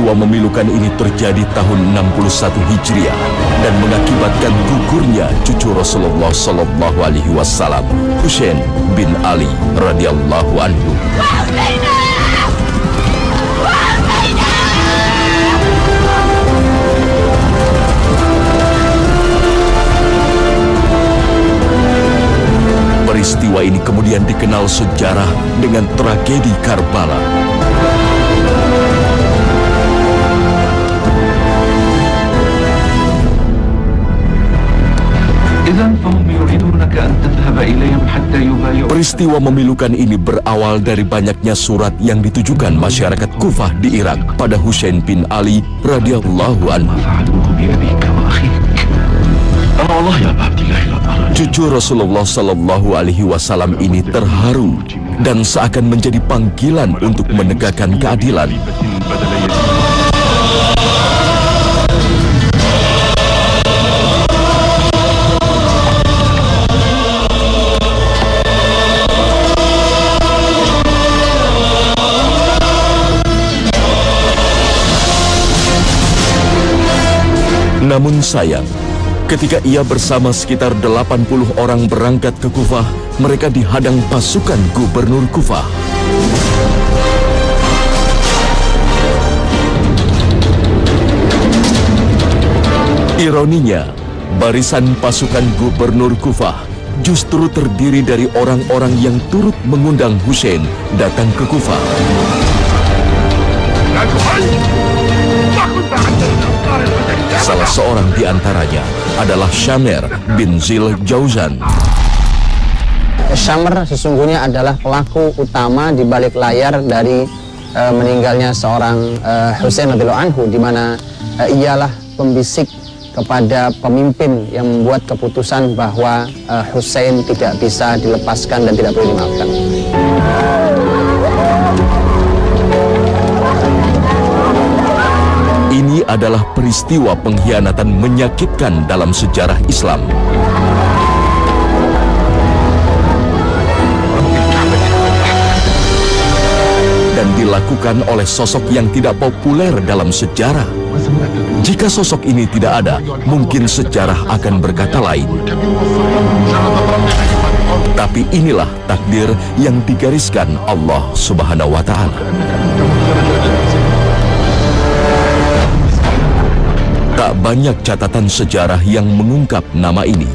Peristiwa memilukan ini terjadi tahun 61 Hijriah dan mengakibatkan gugurnya cucu Rasulullah Sallallahu Alaihi Wasallam, Husain bin Ali radhiyallahu anhu. Peristiwa ini kemudian dikenal sejarah dengan tragedi Karbala. Peristiwa memilukan ini berawal dari banyaknya surat yang ditujukan masyarakat Kufah di Irak pada Husain bin Ali radhiyallahu anhu. Cucu Rasulullah Sallallahu Alaihi Wasallam ini terharu dan seakan menjadi panggilan untuk menegakkan keadilan. Namun sayang, ketika ia bersama sekitar 80 orang berangkat ke Kufah, mereka dihadang pasukan gubernur Kufah. Ironinya, barisan pasukan gubernur Kufah justru terdiri dari orang-orang yang turut mengundang Husain datang ke Kufah. Salah seorang di antaranya adalah Syamer bin Zil Jauzan. Syamer sesungguhnya adalah pelaku utama di balik layar dari meninggalnya seorang Husain radhiyallahu anhu, di mana ialah pembisik kepada pemimpin yang membuat keputusan bahwa Husain tidak bisa dilepaskan dan tidak boleh dimaafkan. Ini adalah peristiwa pengkhianatan menyakitkan dalam sejarah Islam. Dan dilakukan oleh sosok yang tidak populer dalam sejarah. Jika sosok ini tidak ada, mungkin sejarah akan berkata lain. Tapi inilah takdir yang digariskan Allah Subhanahu wa Ta'ala. Tak banyak catatan sejarah yang mengungkap nama ini.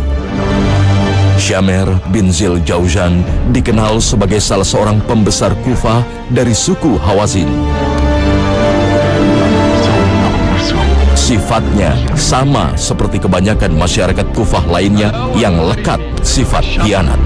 Syamer bin Zil Jauzan dikenal sebagai salah seorang pembesar Kufah dari suku Hawazin. Sifatnya sama seperti kebanyakan masyarakat Kufah lainnya yang lekat sifat khianat.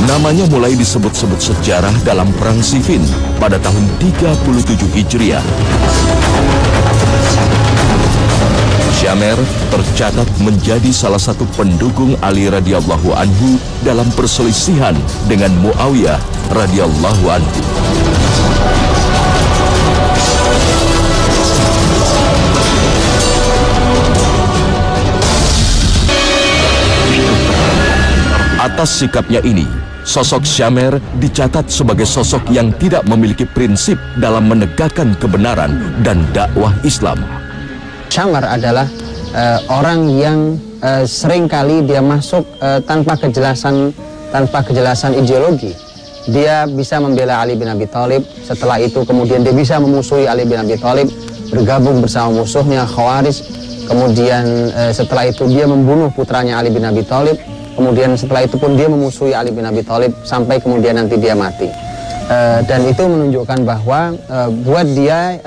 Namanya mulai disebut-sebut sejarah dalam Perang Siffin pada tahun 37 Hijriah. Syamer tercatat menjadi salah satu pendukung Ali radhiyallahu anhu dalam perselisihan dengan Muawiyah radhiyallahu anhu. Atas sikapnya ini, sosok Syamer dicatat sebagai sosok yang tidak memiliki prinsip dalam menegakkan kebenaran dan dakwah Islam. Syamer adalah orang yang seringkali dia masuk tanpa kejelasan ideologi. Dia bisa membela Ali bin Abi Thalib, setelah itu kemudian dia bisa memusuhi Ali bin Abi Thalib, bergabung bersama musuhnya Khawarij, kemudian setelah itu dia membunuh putranya Ali bin Abi Thalib, kemudian setelah itu pun dia memusuhi Ali bin Abi Thalib sampai kemudian nanti dia mati. Dan itu menunjukkan bahwa buat dia,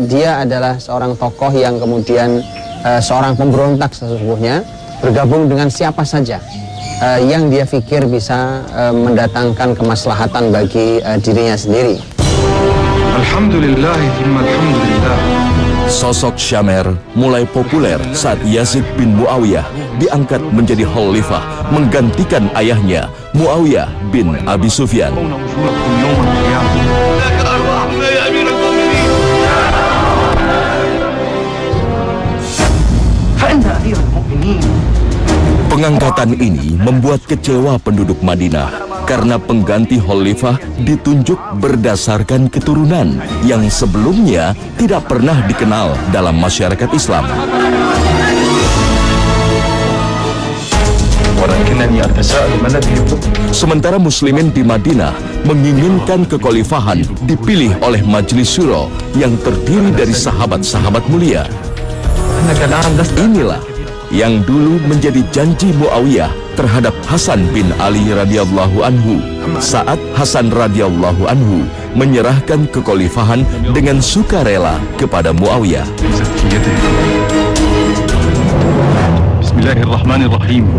dia adalah seorang tokoh yang kemudian seorang pemberontak sesungguhnya, bergabung dengan siapa saja yang dia pikir bisa mendatangkan kemaslahatan bagi dirinya sendiri. Alhamdulillah, alhamdulillah. Sosok Syamer mulai populer saat Yazid bin Muawiyah diangkat menjadi khalifah menggantikan ayahnya Muawiyah bin Abi Sufyan. Pengangkatan ini membuat kecewa penduduk Madinah karena pengganti khalifah ditunjuk berdasarkan keturunan yang sebelumnya tidak pernah dikenal dalam masyarakat Islam. Sementara muslimin di Madinah menginginkan kekhalifahan dipilih oleh Majelis Syuro yang terdiri dari sahabat-sahabat mulia. Inilah yang dulu menjadi janji Muawiyah terhadap Hasan bin Ali radhiyallahu anhu saat Hasan radhiyallahu anhu menyerahkan kekhalifahan dengan sukarela kepada Muawiyah. Bismillahirrahmanirrahim.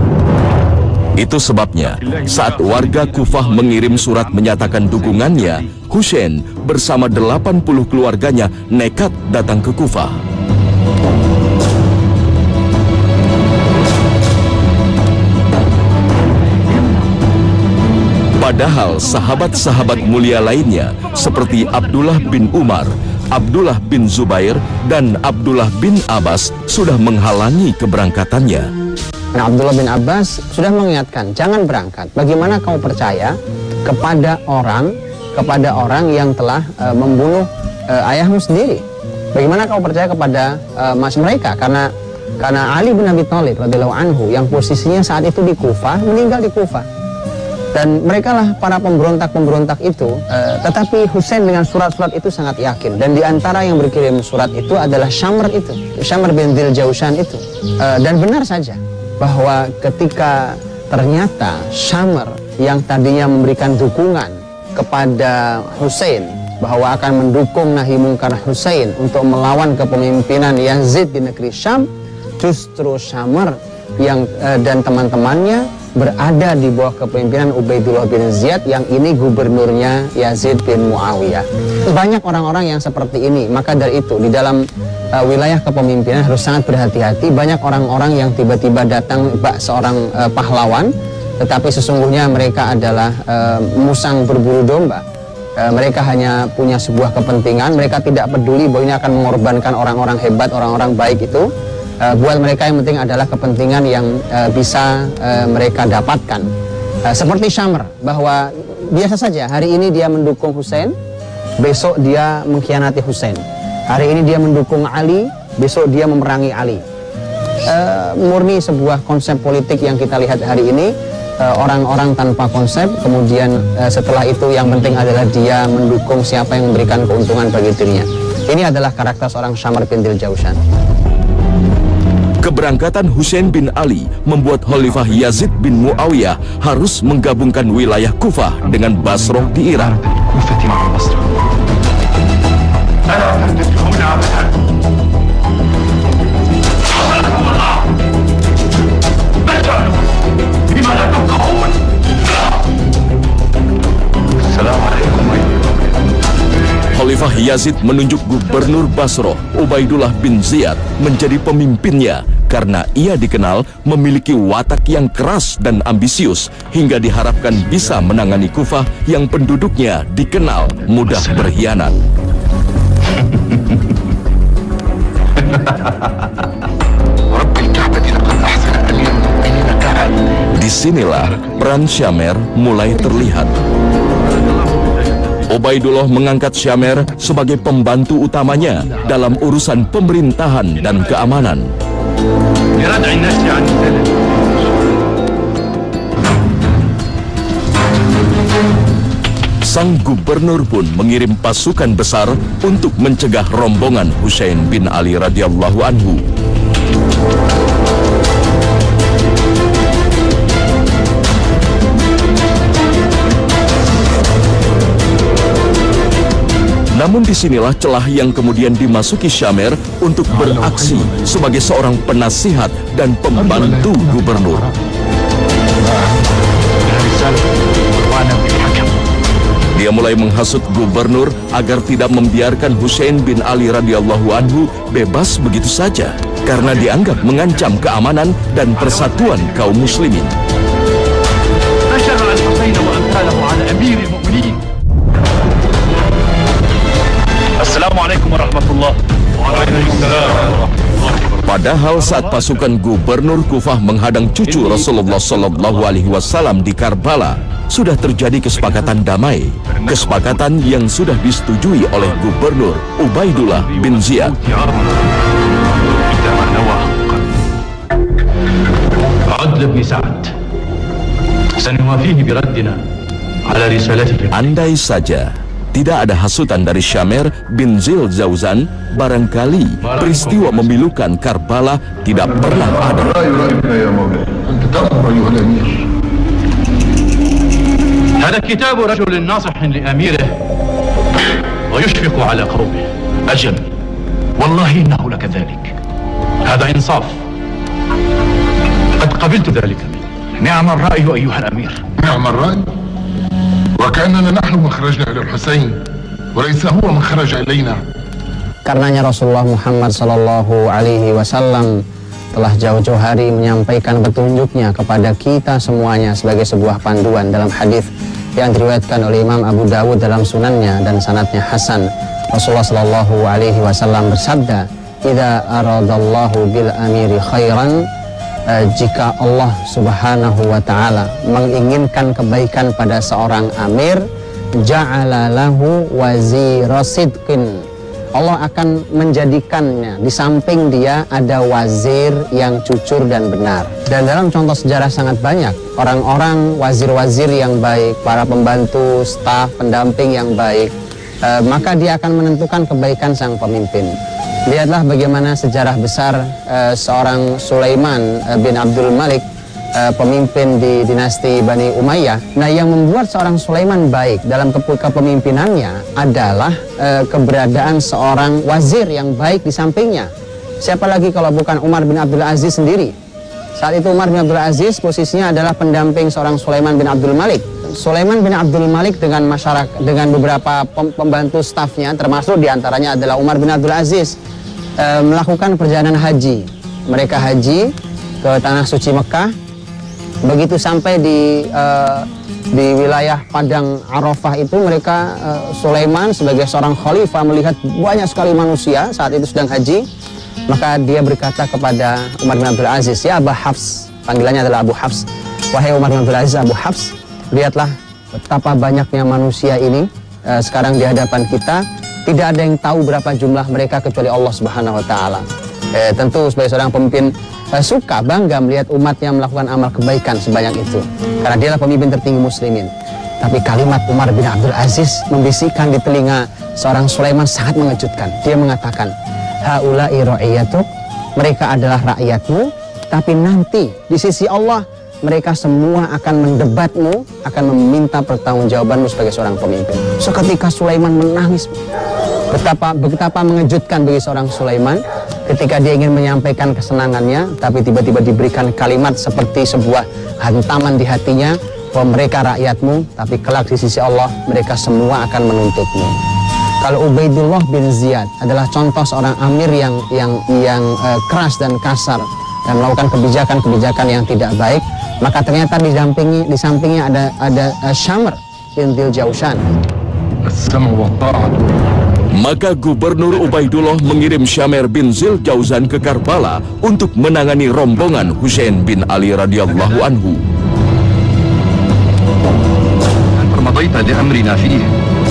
Itu sebabnya saat warga Kufah mengirim surat menyatakan dukungannya, Husain bersama 80 keluarganya nekat datang ke Kufah. Padahal sahabat-sahabat mulia lainnya seperti Abdullah bin Umar, Abdullah bin Zubair, dan Abdullah bin Abbas sudah menghalangi keberangkatannya. Nah, Abdullah bin Abbas sudah mengingatkan, jangan berangkat. Bagaimana kamu percaya kepada orang yang telah membunuh ayahmu sendiri? Bagaimana kamu percaya kepada mas mereka? Karena Ali bin Abi Thalib radhiyallahu anhu yang posisinya saat itu di Kufah, meninggal di Kufah. Dan mereka lah para pemberontak-pemberontak itu, tetapi Husain dengan surat-surat itu sangat yakin. Dan diantara yang berkirim surat itu adalah Syamr bin Dzil Jaushan itu. Dan benar saja bahwa ketika ternyata Syamr yang tadinya memberikan dukungan kepada Husain, bahwa akan mendukung Nahi Mungkar Husain untuk melawan kepemimpinan Yazid di negeri Syam, justru Syamr yang dan teman-temannya berada di bawah kepemimpinan Ubaidullah bin Ziyad yang ini gubernurnya Yazid bin Muawiyah. Banyak orang-orang yang seperti ini, maka dari itu di dalam wilayah kepemimpinan harus sangat berhati-hati. Banyak orang-orang yang tiba-tiba datang bak seorang pahlawan, tetapi sesungguhnya mereka adalah musang berburu domba. Mereka hanya punya sebuah kepentingan, mereka tidak peduli bahwa ini akan mengorbankan orang-orang hebat, orang-orang baik itu. Buat mereka yang penting adalah kepentingan yang bisa mereka dapatkan. Seperti Syamr, bahwa biasa saja hari ini dia mendukung Husain, besok dia mengkhianati Husain. Hari ini dia mendukung Ali, besok dia memerangi Ali. Murni sebuah konsep politik yang kita lihat hari ini, orang-orang tanpa konsep, kemudian setelah itu yang penting adalah dia mendukung siapa yang memberikan keuntungan bagi dirinya. Ini adalah karakter seorang Syamr bin Dzil Jaushan. Keberangkatan Husain bin Ali membuat Khalifah Yazid bin Muawiyah harus menggabungkan wilayah Kufah dengan Basrah di Irak. Khalifah Yazid menunjuk gubernur Basrah, Ubaidullah bin Ziyad, menjadi pemimpinnya karena ia dikenal memiliki watak yang keras dan ambisius hingga diharapkan bisa menangani Kufah yang penduduknya dikenal mudah berkhianat. Disinilah peran Syamr mulai terlihat. Ubaidullah mengangkat Syamr sebagai pembantu utamanya dalam urusan pemerintahan dan keamanan. Sang gubernur pun mengirim pasukan besar untuk mencegah rombongan Husain bin Ali radhiyallahu anhu. Namun disinilah celah yang kemudian dimasuki Syamr untuk beraksi sebagai seorang penasihat dan pembantu gubernur. Dia mulai menghasut gubernur agar tidak membiarkan Husain bin Ali radhiyallahu anhu bebas begitu saja, karena dianggap mengancam keamanan dan persatuan kaum muslimin. Assalamualaikum warahmatullahi wabarakatuh. Padahal saat pasukan gubernur Kufah menghadang cucu Rasulullah SAW di Karbala, sudah terjadi kesepakatan damai, kesepakatan yang sudah disetujui oleh Gubernur Ubaidullah bin Ziyad. Andai saja tidak ada hasutan dari Syamir bin Zil Jauzan, barangkali peristiwa memilukan Karbala tidak pernah ada. هذا كتاب رجل ناصح لأميره ويشفق على قومه. أجل والله إنه لكذلك. هذا إنصاف. قد قبلت ذلك منه. نعم الرأي أيها الأمير. نعم الرأي. وكأننا نحن من خرجنا إلى الحسين وليس هو من خرج إلينا. Karenanya Rasulullah Muhammad Sallallahu Alaihi Wasallam telah jauh-jauh hari menyampaikan petunjuknya kepada kita semuanya sebagai sebuah panduan dalam hadis yang diriwayatkan oleh Imam Abu Dawud dalam sunannya dan sanadnya hasan. Rasulullah Sallallahu Alaihi Wasallam bersabda, "Idza aradallahu bil amiri khairan," jika Allah Subhanahu wa Ta'ala menginginkan kebaikan pada seorang amir, ja'ala lahu wazira sidqin, Allah akan menjadikannya di samping dia ada wazir yang jujur dan benar. Dan dalam contoh sejarah sangat banyak orang-orang wazir-wazir yang baik, para pembantu, staf, pendamping yang baik, maka dia akan menentukan kebaikan sang pemimpin. Lihatlah bagaimana sejarah besar seorang Sulaiman bin Abdul Malik, pemimpin di dinasti Bani Umayyah. Nah, yang membuat seorang Sulaiman baik dalam kepemimpinannya adalah keberadaan seorang wazir yang baik di sampingnya. Siapa lagi kalau bukan Umar bin Abdul Aziz sendiri. Saat itu Umar bin Abdul Aziz posisinya adalah pendamping seorang Sulaiman bin Abdul Malik. Sulaiman bin Abdul Malik dengan masyarakat, dengan beberapa pembantu stafnya, termasuk diantaranya adalah Umar bin Abdul Aziz, melakukan perjalanan haji. Mereka haji ke tanah suci Mekah. Begitu sampai di wilayah padang Arafah itu, mereka Sulaiman sebagai seorang khalifah melihat banyak sekali manusia saat itu sedang haji. Maka dia berkata kepada Umar bin Abdul Aziz, "Ya Abu Hafs," panggilannya adalah Abu Hafs, "Wahai Umar bin Abdul Aziz, Abu Hafs, lihatlah betapa banyaknya manusia ini sekarang di hadapan kita. Tidak ada yang tahu berapa jumlah mereka kecuali Allah Subhanahu wa Ta'ala." Tentu sebagai seorang pemimpin suka, bangga melihat umatnya melakukan amal kebaikan sebanyak itu, karena dialah pemimpin tertinggi muslimin. Tapi kalimat Umar bin Abdul Aziz membisikkan di telinga seorang Sulaiman sangat mengejutkan. Dia mengatakan, "Haula'i ra'iyatuk," mereka adalah rakyatmu, tapi nanti di sisi Allah mereka semua akan mendebatmu, akan meminta pertanggungjawabanmu sebagai seorang pemimpin. Seketika Sulaiman menangis. Betapa mengejutkan bagi seorang Sulaiman ketika dia ingin menyampaikan kesenangannya, tapi tiba-tiba diberikan kalimat seperti sebuah hantaman di hatinya, bahwa mereka rakyatmu, tapi kelak di sisi Allah mereka semua akan menuntutmu. Kalau Ubaidullah bin Ziyad adalah contoh seorang amir yang keras dan kasar dan melakukan kebijakan-kebijakan yang tidak baik, maka ternyata di sampingnya ada Syamir bin Zil Jauzan. Maka Gubernur Ubaidullah mengirim Syamir bin Zil Jauzan ke Karbala untuk menangani rombongan Husain bin Ali radhiyallahu anhu.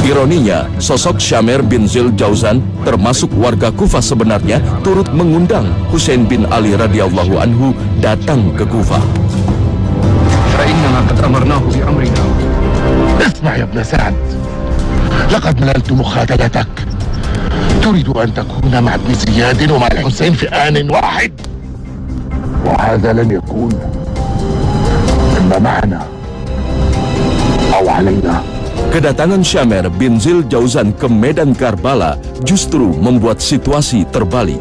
Ironinya, sosok Syamir bin Zil Jauzan, termasuk warga Kufah sebenarnya, turut mengundang Husain bin Ali radhiyallahu anhu datang ke Kufah. اسمع يا ابن سعد، لقد مللت مخاتلتك. تريد أن تكون مع ابن زياد ومع الحسين في آن واحد، وهذا لن يكون، إما معنا أو علينا. Kedatangan Syamir bin Zil Jauzan ke medan Karbala justru membuat situasi terbalik.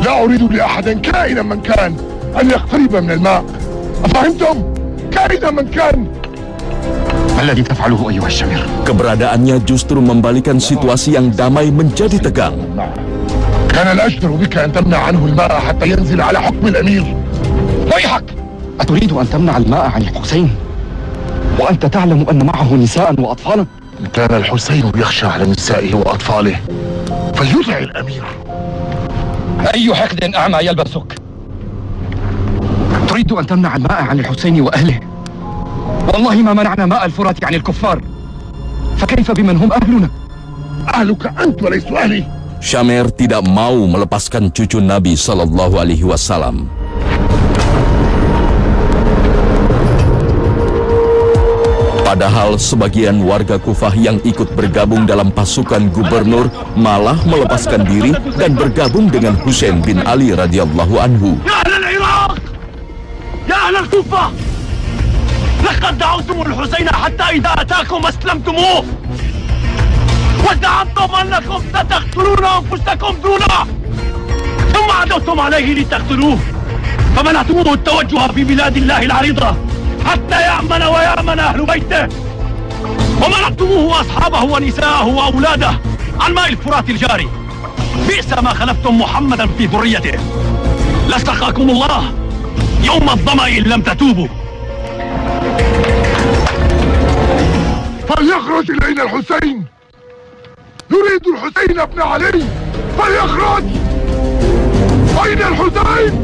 لا أريد لأحد كائنا من كان أن يقترب من الماء، أفهمتم؟ كائنا من كان. الذي تفعله أيها الشمير. Keberadaannya justru membalikan situasi yang damai menjadi tegang. كان الأجدر بك أن تمنع عنه الماء حتى ينزل على حكم الأمير. ويحك! أتريد أن تمنع الماء عن الحسين وأنت تعلم أن معه نساء وأطفالا؟ إن كان الحسين يخشى على نسائه وأطفاله فليطع الأمير. أي حقد أعمى يلبسك؟ تريد أن تمنع الماء عن الحسين وأهله؟ والله ما منعنا ماء الفرات عن الكفار، فكيف بمن هم أهلنا؟ أهلك أنت وليس أهلي. Syamer tidak mau melepaskan cucu Nabi Shallallahu Alaihi Wasallam. Padahal sebagian warga Kufah yang ikut bergabung dalam pasukan gubernur malah melepaskan diri dan bergabung dengan Husain bin Ali radhiyallahu anhu. يا أهل العراق يا أهل الكوفة لقد دعوتم الحسين حتى إذا أتاكم أسلمتموه وزعمتم أنكم ستقتلون أنفسكم دونه ثم عدوتم عليه لتقتلوه فمنعتموه التوجه في بلاد الله العريضة حتى يأمن ويأمن أهل بيته ومنعتموه وأصحابه ونساءه وأولاده عن ماء الفرات الجاري. بئس ما خلفتم محمدا في ذريته لاستقاكم الله يوم الظمأ إن لم تتوبوا. فليخرج إلينا الحسين، نريد الحسين ابن علي، فليخرج. أين الحسين؟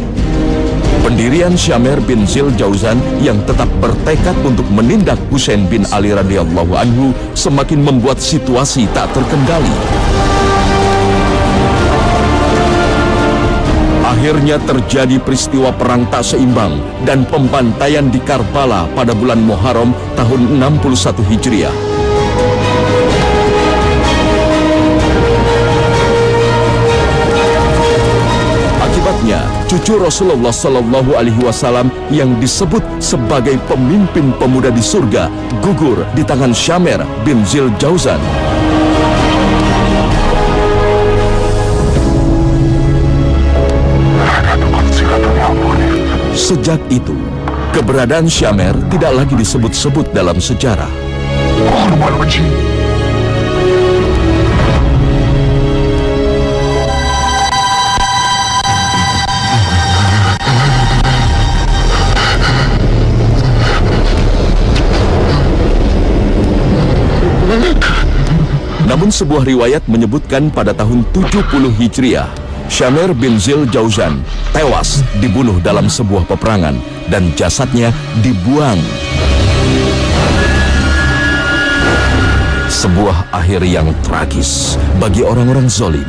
Pendirian Syamer bin Zil Jauzan yang tetap bertekad untuk menindak Husain bin Ali radhiyallahu anhu semakin membuat situasi tak terkendali. Akhirnya terjadi peristiwa perang tak seimbang dan pembantaian di Karbala pada bulan Muharram tahun 61 Hijriah. Akibatnya, cucu Rasulullah Sallallahu Alaihi Wasallam yang disebut sebagai pemimpin pemuda di surga gugur di tangan Syamer bin Zil Jauzan. Sejak itu, keberadaan Syamer tidak lagi disebut-sebut dalam sejarah. Namun sebuah riwayat menyebutkan pada tahun 70 Hijriah, Syamer bin Zil Jauzan tewas dibunuh dalam sebuah peperangan dan jasadnya dibuang. Sebuah akhir yang tragis bagi orang-orang zalim.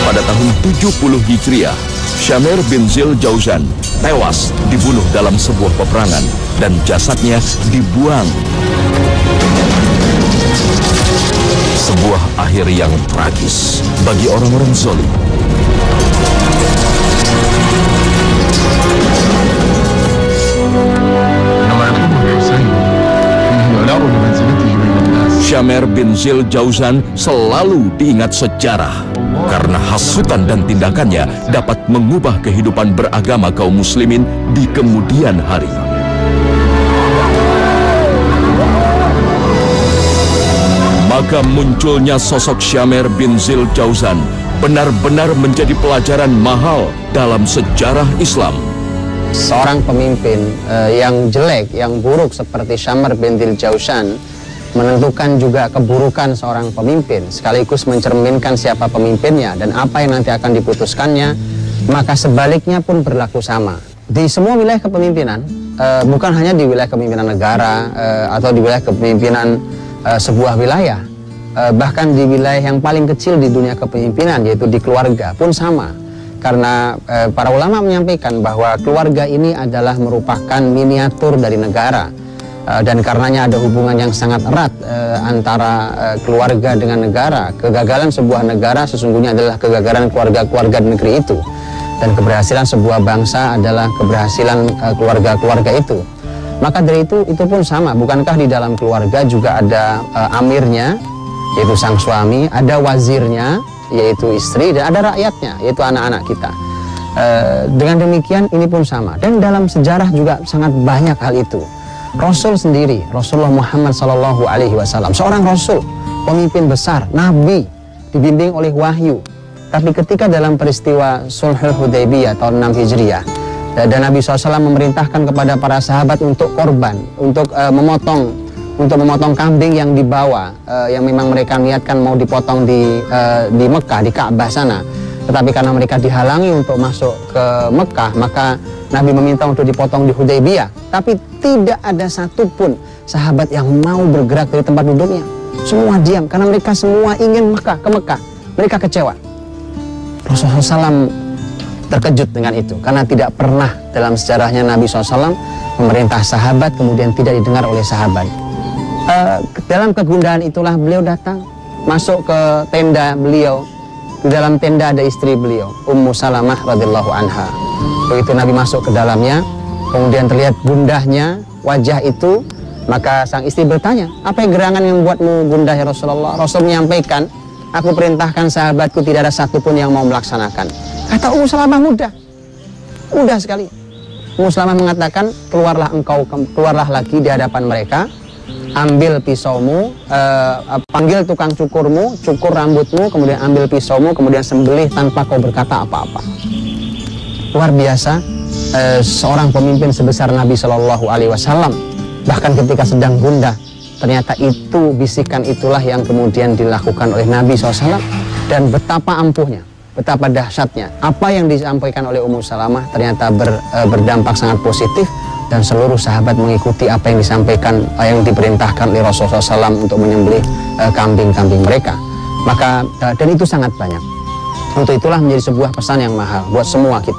Pada tahun 70 Hijriah, Syamer bin Zil Jauzan tewas dibunuh dalam sebuah peperangan dan jasadnya dibuang. Sebuah akhir yang tragis bagi orang-orang zalim. Syamer bin Zil Jauzan selalu diingat sejarah karena hasutan dan tindakannya dapat mengubah kehidupan beragama kaum muslimin di kemudian hari. Maka munculnya sosok Syamer bin Zil Jauzan benar-benar menjadi pelajaran mahal dalam sejarah Islam. Seorang pemimpin yang jelek, yang buruk seperti Syamer bin Zil Jauzan menentukan juga keburukan seorang pemimpin, sekaligus mencerminkan siapa pemimpinnya dan apa yang nanti akan diputuskannya. Maka sebaliknya pun berlaku sama di semua wilayah kepemimpinan, bukan hanya di wilayah kepemimpinan negara atau di wilayah kepemimpinan sebuah wilayah, bahkan di wilayah yang paling kecil di dunia kepemimpinan, yaitu di keluarga pun sama. Karena para ulama menyampaikan bahwa keluarga ini adalah merupakan miniatur dari negara. Dan karenanya ada hubungan yang sangat erat antara keluarga dengan negara. Kegagalan sebuah negara sesungguhnya adalah kegagalan keluarga-keluarga di negeri itu. Dan keberhasilan sebuah bangsa adalah keberhasilan keluarga-keluarga itu. Maka dari itu pun sama. Bukankah di dalam keluarga juga ada amirnya, yaitu sang suami, ada wazirnya, yaitu istri, dan ada rakyatnya, yaitu anak-anak kita. Dengan demikian ini pun sama. Dan dalam sejarah juga sangat banyak hal itu. Rasul sendiri, Rasulullah Muhammad SAW, seorang Rasul, pemimpin besar, Nabi, dibimbing oleh wahyu. Tapi ketika dalam peristiwa Sulhul Hudaybiyah tahun 6 Hijriah, Dan Nabi SAW memerintahkan kepada para sahabat untuk korban, untuk memotong kambing yang dibawa, yang memang mereka niatkan mau dipotong di Mekah, di Ka'bah sana. Tetapi karena mereka dihalangi untuk masuk ke Mekah, maka Nabi meminta untuk dipotong di Hudaybiyah. Tapi tidak ada satupun sahabat yang mau bergerak dari tempat duduknya. Semua diam karena mereka semua ingin ke Mekah. Mereka kecewa. Rasulullah SAW terkejut dengan itu karena tidak pernah dalam sejarahnya Nabi SAW memerintah sahabat kemudian tidak didengar oleh sahabat. Dalam kegundahan itulah beliau datang masuk ke tenda beliau. Di dalam tenda ada istri beliau, Ummu Salamah radhiyallahu anha. Begitu Nabi masuk ke dalamnya, kemudian terlihat bundahnya, wajah itu, maka sang istri bertanya, apa yang gerangan yang membuatmu gundah ya Rasulullah? Rasul menyampaikan, aku perintahkan sahabatku tidak ada satupun yang mau melaksanakan. Kata Ummu Salamah mudah sekali. Ummu Salamah mengatakan, keluarlah lagi di hadapan mereka, ambil pisaumu, panggil tukang cukurmu, cukur rambutmu, kemudian ambil pisaumu, kemudian sembelih tanpa kau berkata apa-apa. Luar biasa, seorang pemimpin sebesar Nabi Shallallahu Alaihi Wasallam, bahkan ketika sedang gundah, ternyata itu bisikan itulah yang kemudian dilakukan oleh Nabi SAW, dan betapa ampuhnya, betapa dahsyatnya. Apa yang disampaikan oleh Ummu Salamah ternyata berdampak sangat positif, dan seluruh sahabat mengikuti apa yang disampaikan, yang diperintahkan oleh Rasulullah SAW untuk menyembelih kambing-kambing mereka. Maka dan itu sangat banyak. Untuk itulah menjadi sebuah pesan yang mahal buat semua kita.